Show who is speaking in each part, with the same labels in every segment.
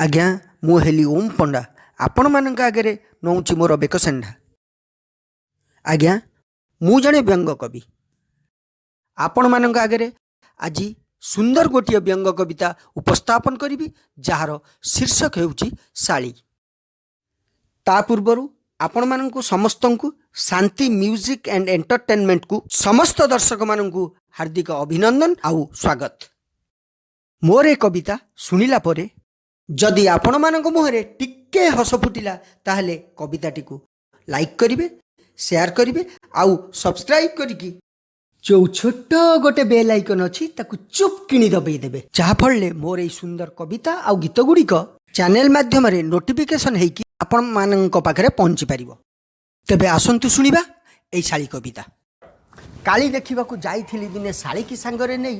Speaker 1: आज्ञा मु हेली ओम पंडा आपण मान आगे नौची मोर बेकसेंडा। आज्ञा मु जड़े व्यंग कवि आपण मान आगे आज सुंदर गोटे व्यंग कविता उपस्थापन करी जार शीर्षक हेउची शाली। ता पूर्वर आपण मानकु समस्त को शांति म्यूजिक एंड एंटरटेनमेंट को समस्त दर्शक मानकु हार्दिक अभिनंदन आउ स्वागत। मोर ए कविता सुनिला परे जदि आपण मानक मुहरे टिके हस फुटिला ताहले कविताटी को लाइक करिवे, शेयर करिवे आउ सब्सक्राइब करिकी जो छोट गोटे बेल आइकन अच्छी ताकू चुप किणी दबाई देबे, जहा फलले मोर ए सुंदर कविता आउ गीत गुड़िक चैनल माध्यम रे नोटिफिकेशन हेकी आपण मानक पाखरे पहुंची पारिबो। तेबे आसंतु सुनिबा ए शाली कविता। काली देखिबा को जाइथिली दिने शाली की संगरे नै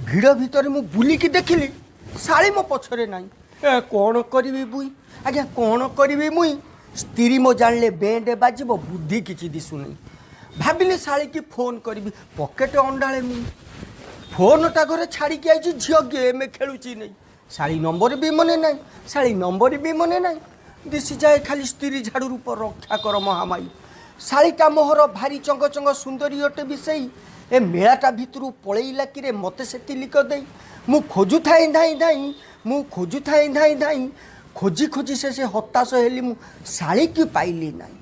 Speaker 1: भिड़ भितर मु बुलिकी देखिली शाली मो पछरे नाही। कौन करी बुई आज्ञा कौन करी मुई स्त्री मो जानले बेंडे बाजिब बुद्धि किछि दिसुनी। भाविली शाली की फोन करी पकेट अंडाले मुई फोनटा घरे छाड़ी के आई झील गेम खेलुची नहीं। शाली नंबर भी मने नहीं, शाली नंबर भी मने नहीं। दिशी जाए खाली स्त्री झाड़ू रूप रक्षा कर महामाई। शालीटा मोहर भारी चंग चंग सुंदरी अटे विषय ए मेलाटा भितरू पलैला कि मते से लिक दे मु खोजु थाई धाई धाई मु खोजु थाई धाई धाई खोजी खोजी से हताश हेली मु शाली की पाइली नाई।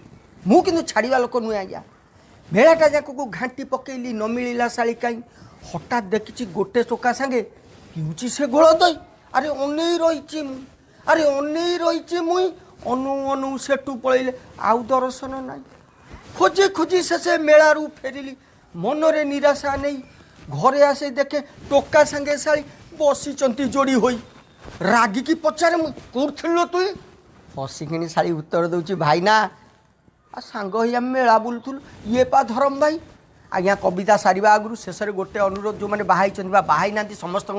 Speaker 1: मु किंतु छाड़वा लोक नुहे आज्ञा। मेलाटा जाक को घाटी पकेली न मिलला शाली कहीं हठात देखी गोटे टोका सांगे पिउची से गोल दई। अरे अनै रही मु, अरे अनै रही मुई अनु अनु सेठू पलैले आउ दर्शन नाई। खोजी खोजी से मेलारू फेरिली मनरे निराशा नहीं। घरे आसे देखे टोका सांगे शाली बसी जोड़ी होई। रागी की पचारे मु कौन तुई हसिकी शाली उत्तर दूची भाई ना आ सांग ही आम मेला बुलुल ये पा धरम भाई। आज्ञा कविता सारिबा आगु शेष गोटे अनुरोध जो मैंने बाहाई बाहाई ना समस्त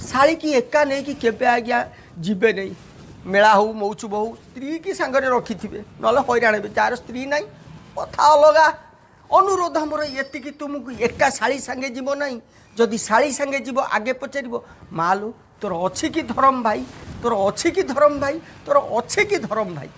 Speaker 1: शाली की एका नहीं कि केबे आज्ञा जीवे नहीं। मेला हो मौचुब हो स्त्री की सांगरे रखी थे ना हैरान हे जार स्त्री ना कथा अलगा। अनुरोध हमर एतिकी तुमको एका शाली सांगे जीव ना। जदि शाली सांगे जीव आगे पचार मालू तोर अच्छी कि धरम भाई, तोर अच्छी कि धरम भाई, तोर अच्छी कि धरम भाई।